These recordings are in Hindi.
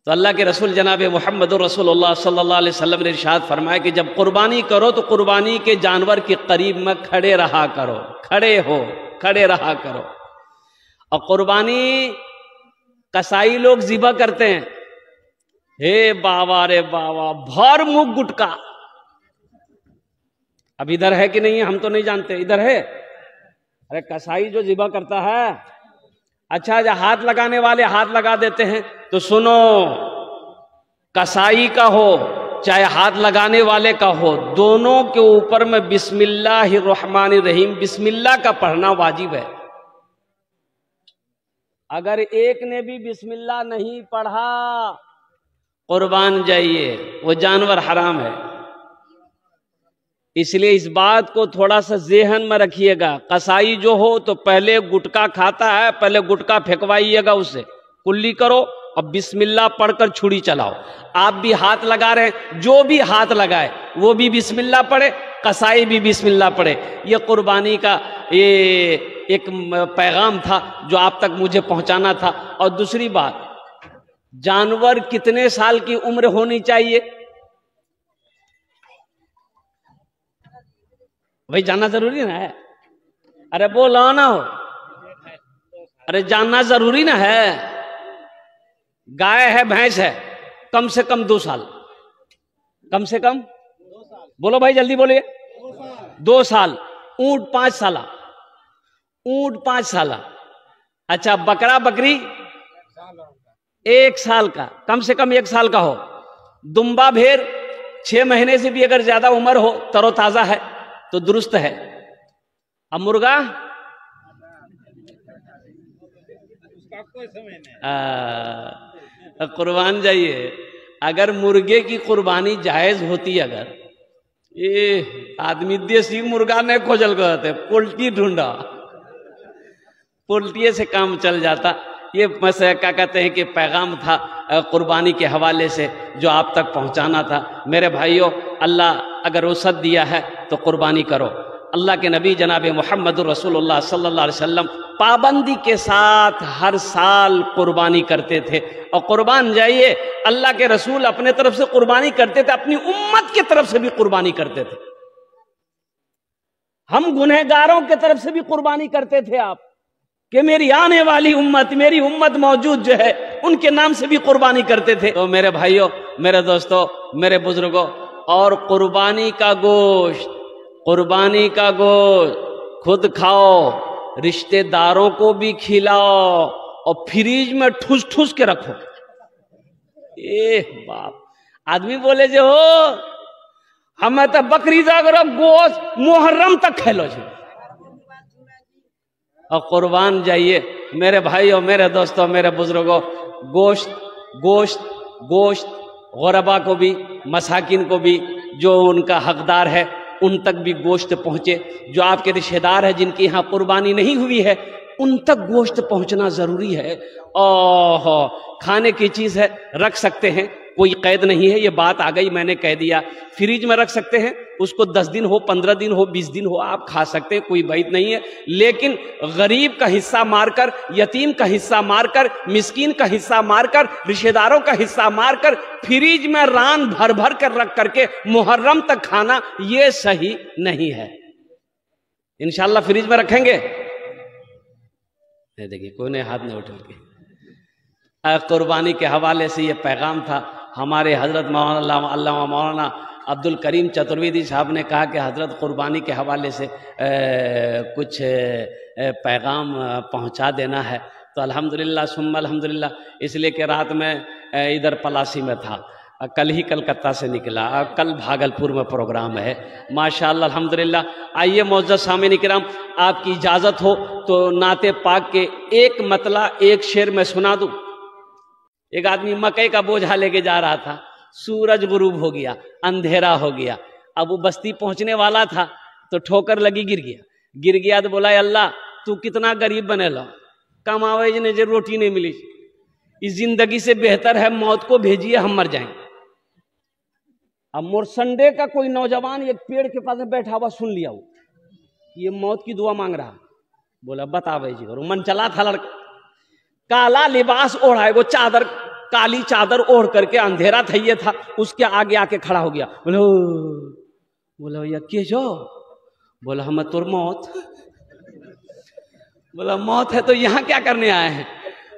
तो अल्लाह के रसूल जनाब मुहम्मदुर रसूलुल्लाह सल्लल्लाहु अलैहि वसल्लम ने इरशाद फरमाया कि जब कुर्बानी करो तो कुर्बानी के जानवर के करीब में खड़े रहा करो, खड़े रहा करो। और कुर्बानी कसाई लोग ज़िबा करते हैं, हे बाबा रे बाबा, भर मुंह गुटका। अब इधर है कि नहीं है हम तो नहीं जानते, इधर है। अरे कसाई जो ज़िबा करता है, अच्छा जो हाथ लगाने वाले हाथ लगा देते हैं, तो सुनो, कसाई का हो चाहे हाथ लगाने वाले का हो, दोनों के ऊपर में बिस्मिल्लाहिर्रहमानिर्रहीम बिस्मिल्लाह का पढ़ना वाजिब है। अगर एक ने भी बिस्मिल्लाह नहीं पढ़ा, कुर्बान जाइए, वो जानवर हराम है। इसलिए इस बात को थोड़ा सा ज़हन में रखिएगा। कसाई जो हो तो पहले गुटखा खाता है, पहले गुटखा फेंकवाइएगा उससे, कुल्ली करो और बिस्मिल्लाह पढ़कर छुरी चलाओ। आप भी हाथ लगा रहे हैं, जो भी हाथ लगाए वो भी बिस्मिल्लाह पढ़े, कसाई भी बिस्मिल्लाह पढ़े। ये कुर्बानी का ये एक पैगाम था जो आप तक मुझे पहुंचाना था। और दूसरी बात, जानवर कितने साल की उम्र होनी चाहिए भाई, जानना जरूरी ना है? अरे बोलो ना हो, अरे जानना जरूरी ना है। गाय है, भैंस है, कम से कम 2 साल, कम से कम 2 साल। बोलो भाई जल्दी बोलिए। 2 साल। ऊंट 5 साल, ऊंट 5 साल। अच्छा, बकरा बकरी 1 साल का, कम से कम 1 साल का हो। दुम्बा भेड़ 6 महीने से भी अगर ज्यादा उम्र हो, तरोताजा है तो दुरुस्त है। अब मुर्गा उसका कोई समय नहीं। कुर्बान जाइए, अगर मुर्गे की कुर्बानी जायज होती, अगर ये आदमी देसी मुर्गा ने खोजल करते, पोल्ट्री ढूंढा, पोल्ट्री से काम चल जाता। ये बस क्या कहते हैं कि पैगाम था कुर्बानी के हवाले से जो आप तक पहुंचाना था। मेरे भाइयों, अल्लाह अगर रुख़्सत दिया है तो कुर्बानी करो। अल्लाह के नबी जनाब मुहम्मदुर रसूलुल्लाह सल्लल्लाहु अलैहि वसल्लम पाबंदी के साथ हर साल कुर्बानी करते थे। और कुर्बान जाइए, अल्लाह के रसूल अपने तरफ से कुर्बानी करते थे, अपनी उम्मत की तरफ से भी कुर्बानी करते थे। हम गुनहगारों की तरफ से भी कुर्बानी करते थे आप, कि मेरी आने वाली उम्मत, मेरी उम्मत मौजूद जो है, उनके नाम से भी कुर्बानी करते थे। तो मेरे भाइयों, मेरे दोस्तों, मेरे बुजुर्गों, और कुर्बानी का गोश्त खुद खाओ, रिश्तेदारों को भी खिलाओ, और फ्रीज में ठूस ठूस के रखो। बाप, आदमी बोले जो हो हमें तो बकरी जागर गोश्त मुहर्रम तक खेलो छे। और कुर्बान जाइए मेरे भाइयों, मेरे दोस्तों, मेरे बुजुर्गों, गोश्त गुरबा को भी, मसाकिन को भी, जो उनका हकदार है उन तक भी गोश्त पहुंचे। जो आपके रिश्तेदार है जिनकी यहाँ कुर्बानी नहीं हुई है, उन तक गोश्त पहुंचना जरूरी है। ओह, खाने की चीज है, रख सकते हैं, कोई कैद नहीं है। ये बात आ गई, मैंने कह दिया। फ्रिज में रख सकते हैं, उसको 10 दिन हो, 15 दिन हो, 20 दिन हो, आप खा सकते हैं, कोई बात नहीं है। लेकिन गरीब का हिस्सा मारकर, यतीम का हिस्सा मारकर, मिस्कीन का हिस्सा मारकर, रिश्तेदारों का हिस्सा मारकर, फ्रिज में रान भर भर कर रख करके मुहर्रम तक खाना, ये सही नहीं है। इंशाल्लाह फ्रिज में रखेंगे। देखिए कोई ने हाथ नहीं उठा के। कुर्बानी के हवाले से ये पैगाम था। हमारे हजरत मौलाना अब्दुल करीम चतुर्वेदी साहब ने कहा कि हजरत कुर्बानी के हवाले से कुछ पैगाम पहुंचा देना है। तो अल्हम्दुलिल्लाह सुम्मा अल्हम्दुलिल्लाह, इसलिए कि रात में इधर पलासी में था, कल ही कलकत्ता से निकला, कल भागलपुर में प्रोग्राम है। माशाअल्लाह अल्हम्दुलिल्लाह। आइए मोअज़्ज़ज़ सामीन किराम, आपकी इजाज़त हो तो नाते पाक के एक मतला, एक शेर में सुना दूँ। एक आदमी मकई का बोझा लेके जा रहा था, सूरज गुरूब हो गया, अंधेरा हो गया। अब वो बस्ती पहुंचने वाला था तो ठोकर लगी, गिर गया। तो बोला, अल्लाह तू कितना गरीब बने लो, कमावे ने जो रोटी नहीं मिली, इस जिंदगी से बेहतर है मौत को भेजिए, हम मर जाएं। अब मोरसंडे का कोई नौजवान एक पेड़ के पास में बैठा हुआ सुन लिया, वो ये मौत की दुआ मांग रहा। बोला बतावे जी, और मन चला था लड़का, काला लिबास ओढ़ा है, वो चादर काली चादर ओढ़ करके, अंधेरा था ये था, उसके आगे आके खड़ा हो गया। बोला भैया के जो? बोला हम तोर मौत। बोला मौत है तो यहाँ क्या करने आए हैं?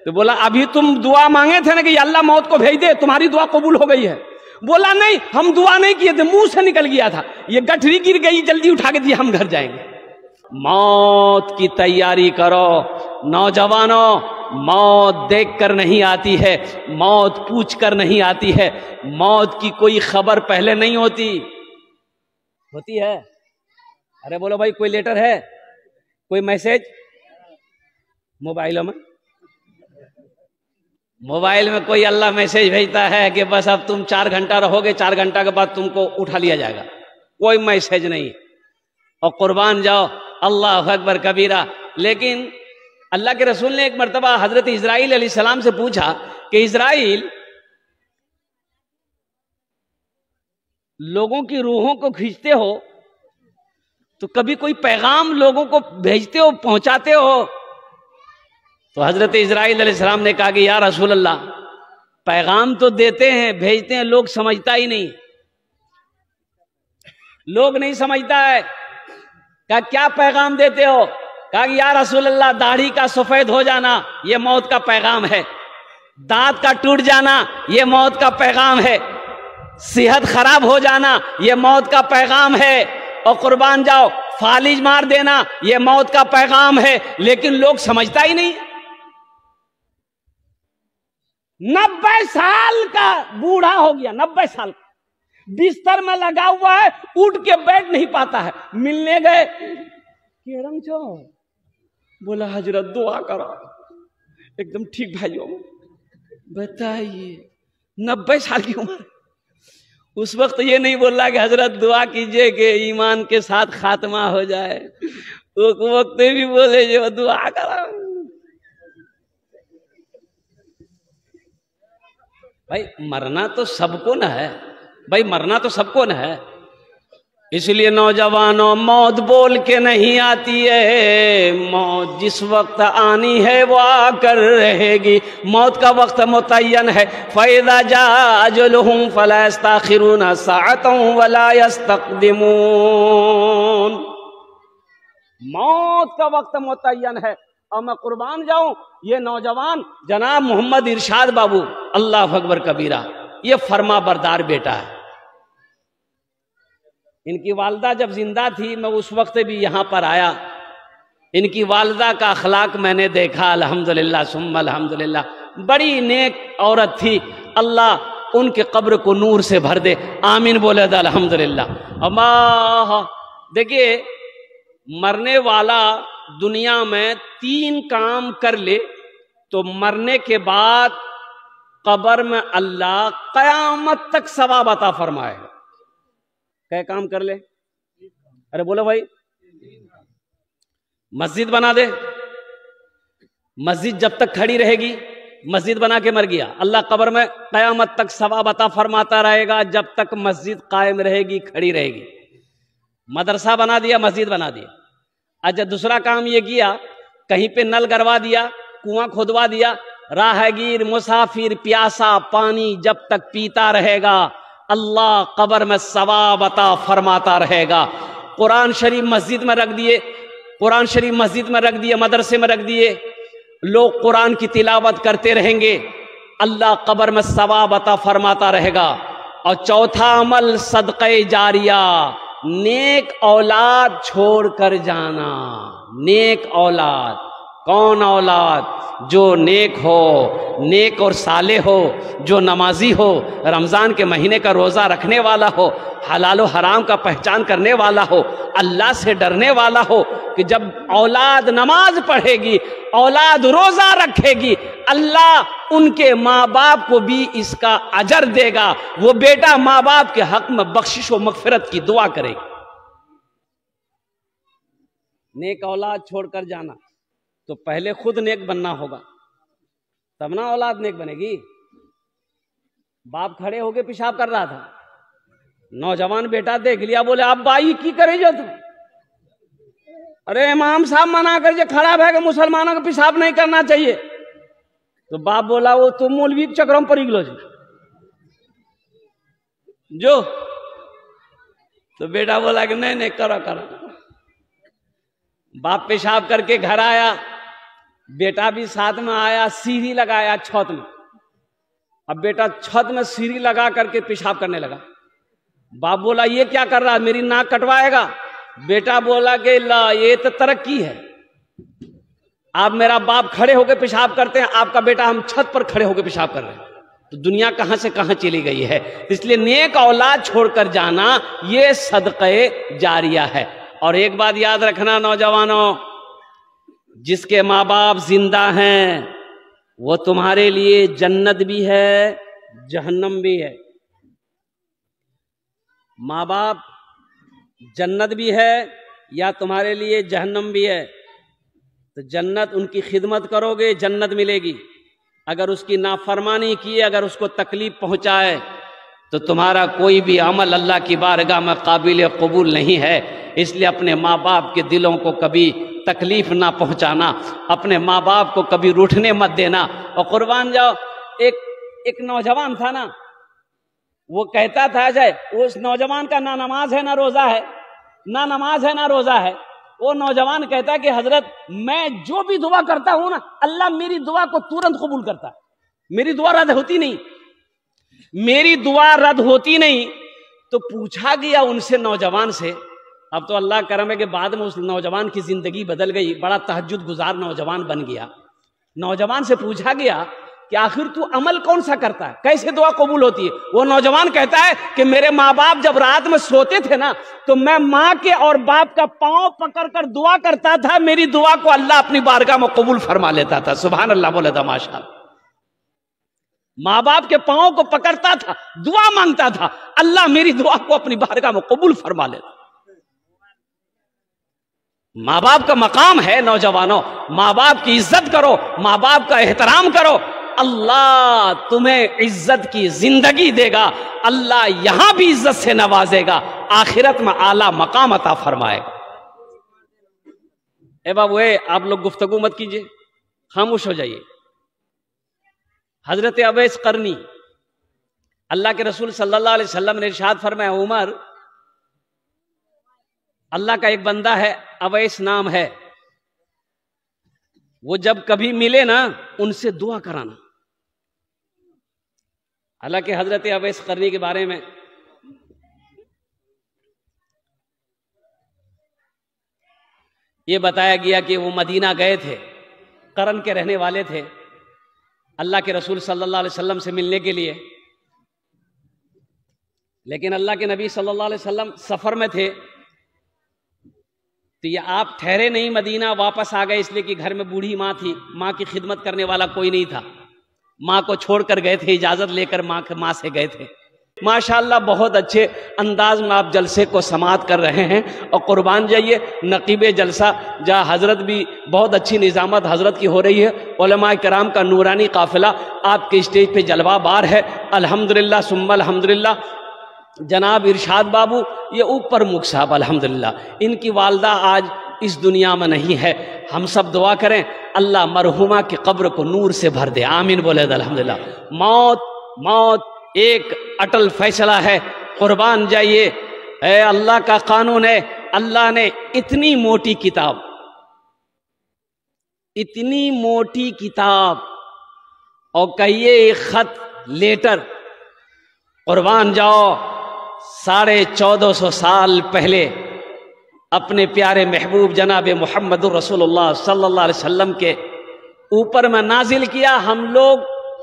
तो बोला अभी तुम दुआ मांगे थे ना कि अल्लाह मौत को भेज दे, तुम्हारी दुआ कबूल हो गई है। बोला नहीं, हम दुआ नहीं किए थे, मुंह से निकल गया था, ये गठरी गिर गई, जल्दी उठा के दिया, हम घर जाएंगे। मौत की तैयारी करो नौजवानों। मौत देखकर नहीं आती है, मौत पूछ कर नहीं आती है, मौत की कोई खबर पहले नहीं होती है। अरे बोलो भाई, कोई लेटर है, कोई मैसेज मोबाइलों में? मोबाइल में कोई अल्लाह मैसेज भेजता है कि बस अब तुम 4 घंटा रहोगे, 4 घंटा के बाद तुमको उठा लिया जाएगा? कोई मैसेज नहीं। और कुर्बान जाओ, अल्लाह अकबर कबीरा। लेकिन अल्लाह के रसूल ने एक मर्तबा हजरत इस्राइल अलैहिस्सलाम से पूछा कि इस्राइल, लोगों की रूहों को खींचते हो तो कभी कोई पैगाम लोगों को भेजते हो, पहुंचाते हो? तो हजरत इस्राइल अलैहिस्सलाम ने कहा कि या रसूल अल्लाह, पैगाम तो देते हैं, भेजते हैं, लोग समझता ही नहीं, लोग नहीं समझता है। कहा क्या पैगाम देते हो? कहा कि या रसूल अल्लाह, दाढ़ी का सफेद हो जाना ये मौत का पैगाम है, दांत का टूट जाना ये मौत का पैगाम है, सेहत खराब हो जाना ये मौत का पैगाम है, और कुर्बान जाओ फालिज मार देना ये मौत का पैगाम है। लेकिन लोग समझता ही नहीं। 90 साल का बूढ़ा हो गया, 90 साल का, बिस्तर में लगा हुआ है, उठ के बैठ नहीं पाता है। मिलने गए, केरम चो, बोला हजरत दुआ करो। एकदम ठीक भाइयों, बताइए 90 साल की उम्र, उस वक्त ये नहीं बोल रहा कि हजरत दुआ कीजिए कि ईमान के साथ खात्मा हो जाए, उस वक्त भी बोले जो दुआ करो। भाई मरना तो सबको न है, भाई मरना तो सबको न है। इसलिए नौजवानों, मौत बोल के नहीं आती है, मौत जिस वक्त आनी है वो आकर रहेगी। मौत का वक्त मुतय्यन है। फ़इज़ा जाअ अजलुहुम फ़ला यस्तअख़िरूना साअतन वला यस्तक़दिमून। मौत का वक्त मुतय्यन है। और मैं कुर्बान जाऊं, ये नौजवान जनाब मोहम्मद इरशाद बाबू, अल्लाह अकबर कबीरा, ये फरमा बरदार बेटा है। इनकी वालदा जब जिंदा थी, मैं उस वक्त भी यहां पर आया, इनकी वालदा का अखलाक मैंने देखा। अल्हम्दुलिल्लाह सुम्मा अल्हम्दुलिल्लाह, बड़ी नेक औरत थी। अल्लाह उनके कब्र को नूर से भर दे, आमीन बोले दा अल्हम्दुलिल्लाह। अम्मा देखिए, मरने वाला दुनिया में 3 काम कर ले तो मरने के बाद कब्र में अल्लाह कयामत तक सवाब अता फरमाएगा। क्या काम कर ले? अरे बोलो भाई, मस्जिद बना दे, मस्जिद जब तक खड़ी रहेगी, मस्जिद बना के मर गया, अल्लाह कब्र में कयामत तक सवाब अता फरमाता रहेगा जब तक मस्जिद कायम रहेगी, खड़ी रहेगी। मदरसा बना दिया, मस्जिद बना दिया। अच्छा, दूसरा काम ये किया, कहीं पे नल गड़वा दिया, कुआं खुदवा दिया, राहगीर मुसाफिर प्यासा पानी जब तक पीता रहेगा, अल्लाह कब्र में सवाब अता फरमाता रहेगा। कुरान शरीफ मस्जिद में रख दिए, कुरान शरीफ मस्जिद में रख दिए, मदरसे में रख दिए, लोग कुरान की तिलावत करते रहेंगे, अल्लाह कब्र में सवाब अता फरमाता रहेगा। और चौथा अमल सदक़े जारिया, नेक औलाद छोड़कर जाना। नेक औलाद, कौन औलाद? जो नेक हो, नेक और साले हो, जो नमाजी हो, रमज़ान के महीने का रोज़ा रखने वाला हो, हलाल और हराम का पहचान करने वाला हो, अल्लाह से डरने वाला हो, कि जब औलाद नमाज पढ़ेगी, औलाद रोज़ा रखेगी, अल्लाह उनके माँ बाप को भी इसका अजर देगा। वो बेटा माँ बाप के हक में बख्शिश व मग़फ़िरत की दुआ करेगी। नेक औलाद छोड़कर जाना, तो पहले खुद नेक बनना होगा, तब ना औलाद नेक बनेगी। बाप खड़े होके पेशाब कर रहा था, नौजवान बेटा देख लिया, बोले अब बाई की करे जो तुम? अरे इमाम साहब मना कर, खड़ा है कि मुसलमानों को पेशाब नहीं करना चाहिए। तो बाप बोला वो तो मौलवी के चक्कर में पड़ी गलो जो। तो बेटा बोला कि नहीं नहीं करो करो। बाप पेशाब करके घर आया, बेटा भी साथ में आया, सीढ़ी लगाया छत में। अब बेटा छत में सीढ़ी लगा करके पेशाब करने लगा। बाप बोला ये क्या कर रहा है, मेरी नाक कटवाएगा? बेटा बोला कि ला ये तो तरक्की है, आप मेरा बाप खड़े होकर पेशाब करते हैं, आपका बेटा हम छत पर खड़े होकर पेशाब कर रहे हैं। तो दुनिया कहां से कहां चली गई है। इसलिए नेक औलाद छोड़कर जाना ये सदक़े जारिया है। और एक बात याद रखना नौजवानों, जिसके माँ बाप जिंदा हैं वो तुम्हारे लिए जन्नत भी है जहन्नम भी है। माँ बाप जन्नत भी है या तुम्हारे लिए जहन्नम भी है। तो जन्नत उनकी खिदमत करोगे जन्नत मिलेगी, अगर उसकी नाफरमानी की, अगर उसको तकलीफ पहुंचाए तो तुम्हारा कोई भी अमल अल्लाह की बारगाह में काबिल कबूल नहीं है। इसलिए अपने माँ बाप के दिलों को कभी तकलीफ ना पहुंचाना, अपने माँ बाप को कभी रूठने मत देना। और कुर्बान जाओ, एक नौजवान था ना, वो कहता था जाए, उस नौजवान का ना नमाज है ना रोजा है, ना नमाज है ना रोजा है। वो नौजवान कहता है कि हजरत मैं जो भी दुआ करता हूं ना, अल्लाह मेरी दुआ को तुरंत कबूल करता है, मेरी दुआ रद्द होती नहीं, मेरी दुआ रद्द होती नहीं। तो पूछा गया उनसे नौजवान से, अब तो अल्लाह करम है कि बाद में उस नौजवान की जिंदगी बदल गई, बड़ा तहज्जुद गुजार नौजवान बन गया। नौजवान से पूछा गया कि आखिर तू अमल कौन सा करता है, कैसे दुआ कबूल होती है? वो नौजवान कहता है कि मेरे माँ बाप जब रात में सोते थे ना, तो मैं माँ के और बाप का पांव पकड़कर दुआ करता था, मेरी दुआ को अल्लाह अपनी बारगाह में कबूल फरमा लेता था। सुभान अल्लाह बोले था माशाअल्लाह। माँ बाप के पांव को पकड़ता था, दुआ मांगता था, अल्लाह मेरी दुआ को अपनी बारगाह में कबूल फरमा लेता। माँ बाप का मकाम है नौजवानों, माँ बाप की इज्जत करो, माँ बाप का एहतराम करो, अल्लाह तुम्हें इज्जत की जिंदगी देगा, अल्लाह यहां भी इज्जत से नवाजेगा, आखिरत में आला मकाम अता फरमाएगा। ए बाबू आप लोग गुफ्तगू मत कीजिए, खामोश हो जाइए। हजरत अवैस करनी, अल्लाह के रसूल सल्लल्लाहु अलैहि वसल्लम ने इरशाद फरमाया, उमर अल्लाह का एक बंदा है अवैस नाम है, वो जब कभी मिले ना उनसे दुआ कराना। हालांकि हजरत अवैस करनी के बारे में ये बताया गया कि वो मदीना गए थे, करन के रहने वाले थे, अल्लाह के रसूल सल्लल्लाहु अलैहि वसल्लम से मिलने के लिए। लेकिन अल्लाह के नबी सल्लल्लाहु अलैहि वसल्लम सफर में थे, तो ये आप ठहरे नहीं, मदीना वापस आ गए, इसलिए कि घर में बूढ़ी माँ थी, माँ की खिदमत करने वाला कोई नहीं था, माँ को छोड़कर गए थे, इजाजत लेकर माँ से गए थे। माशाअल्लाह बहुत अच्छे अंदाज में आप जलसे को समाअत कर रहे हैं। और कुर्बान जाइए नकीबे जलसा जहाँ हजरत भी बहुत अच्छी निजामत हजरत की हो रही है, उलमा कराम का नूरानी काफिला आपके स्टेज पे जलवाबार है। अल्हम्दुलिल्लाह सुम्मा अल्हम्दुलिल्लाह। जनाब इरशाद बाबू ये ऊपर मुख साहब अल्हम्दुलिल्लाह, इनकी वालदा आज इस दुनिया में नहीं है। हम सब दुआ करें अल्लाह मरहुमा की कब्र को नूर से भर दे, आमीन बोले अल्हम्दुलिल्लाह। मौत एक अटल फैसला है, कुर्बान जाइए, अल्लाह का कानून है। अल्लाह ने इतनी मोटी किताब, इतनी मोटी किताब और कहिए एक खत लेटर, कुर्बान जाओ 1450 साल पहले अपने प्यारे महबूब जनाब मुहम्मदुर रसूलुल्लाह सल्लल्लाहु अलैहि वसल्लम के ऊपर में नाजिल किया।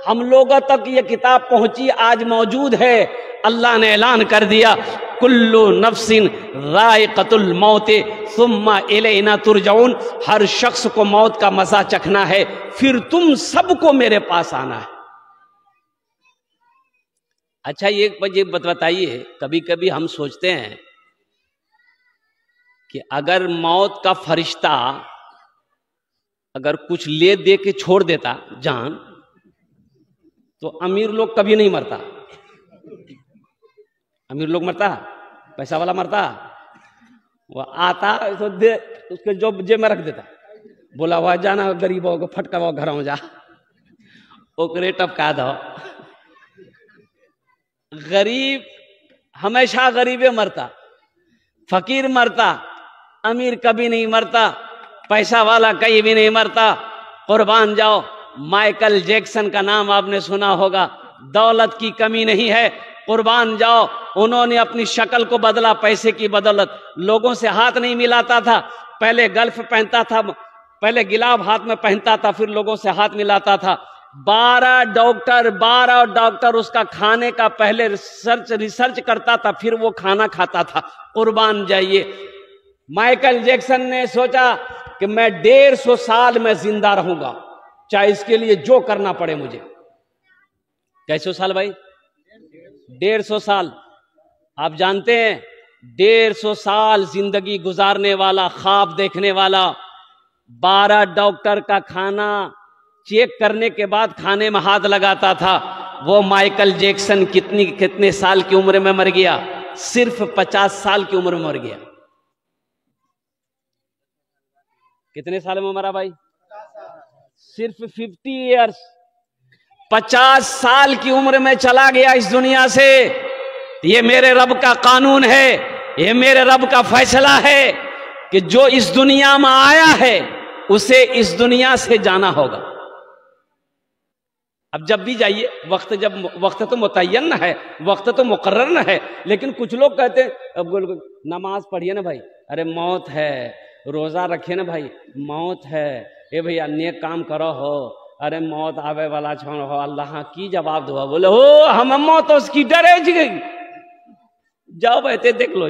हम लोगों तक ये किताब पहुंची, आज मौजूद है। अल्लाह ने ऐलान कर दिया कुल्लु नफ्सिन राइक़तुल मौत सुम्मा इलैना तुरजाउन, हर शख्स को मौत का मजा चखना है, फिर तुम सबको मेरे पास आना है। अच्छा ये बताइए, कभी कभी हम सोचते हैं कि अगर मौत का फरिश्ता अगर कुछ ले दे के छोड़ देता जान, तो अमीर लोग कभी नहीं मरता। अमीर लोग मरता, पैसा वाला मरता, वो आता तो दे उसके जो जेब में रख देता, बोला हुआ जाना गरीबों को फटका हुआ घर जा। ओकरे टपका दो। गरीब हमेशा गरीबे मरता, फकीर मरता, अमीर कभी नहीं मरता, पैसा वाला कहीं भी नहीं मरता। कुर्बान जाओ। माइकल जैक्सन का नाम आपने सुना होगा, दौलत की कमी नहीं है, कुर्बान जाओ। उन्होंने अपनी शक्ल को बदला पैसे की बदौलत। लोगों से हाथ नहीं मिलाता था, पहले गल्फ पहनता था, पहले गिलाब हाथ में पहनता था, फिर लोगों से हाथ मिलाता था। 12 डॉक्टर उसका खाने का पहले रिसर्च करता था, फिर वो खाना खाता था। कुर्बान जाइए। माइकल जैक्सन ने सोचा कि मैं 150 साल में जिंदा रहूंगा, चाहे इसके लिए जो करना पड़े मुझे। कैसे साल भाई? 150 साल। आप जानते हैं 150 साल जिंदगी गुजारने वाला, ख्वाब देखने वाला, 12 डॉक्टर का खाना चेक करने के बाद खाने में हाथ लगाता था, वो माइकल जैक्सन कितने साल की उम्र में मर गया? सिर्फ 50 साल की उम्र में मर गया। कितने साल में मरा भाई? सिर्फ 50 ईयर्स। 50 साल की उम्र में चला गया इस दुनिया से। ये मेरे रब का कानून है, ये मेरे रब का फैसला है कि जो इस दुनिया में आया है उसे इस दुनिया से जाना होगा। अब जब भी जाइए, वक्त तो मुतय्यन है, वक्त तो मुकर्रर है, लेकिन कुछ लोग कहते हैं अब नमाज पढ़िए ना भाई, अरे मौत है, रोजा रखिए ना भाई, मौत है, ए भैया नेक काम करो हो, अरे मौत आवे वाला छोड़ हो, अल्लाह की जवाब दो। बोले हो हम मौत उसकी डरे जी, जाओ बैठे देख लो।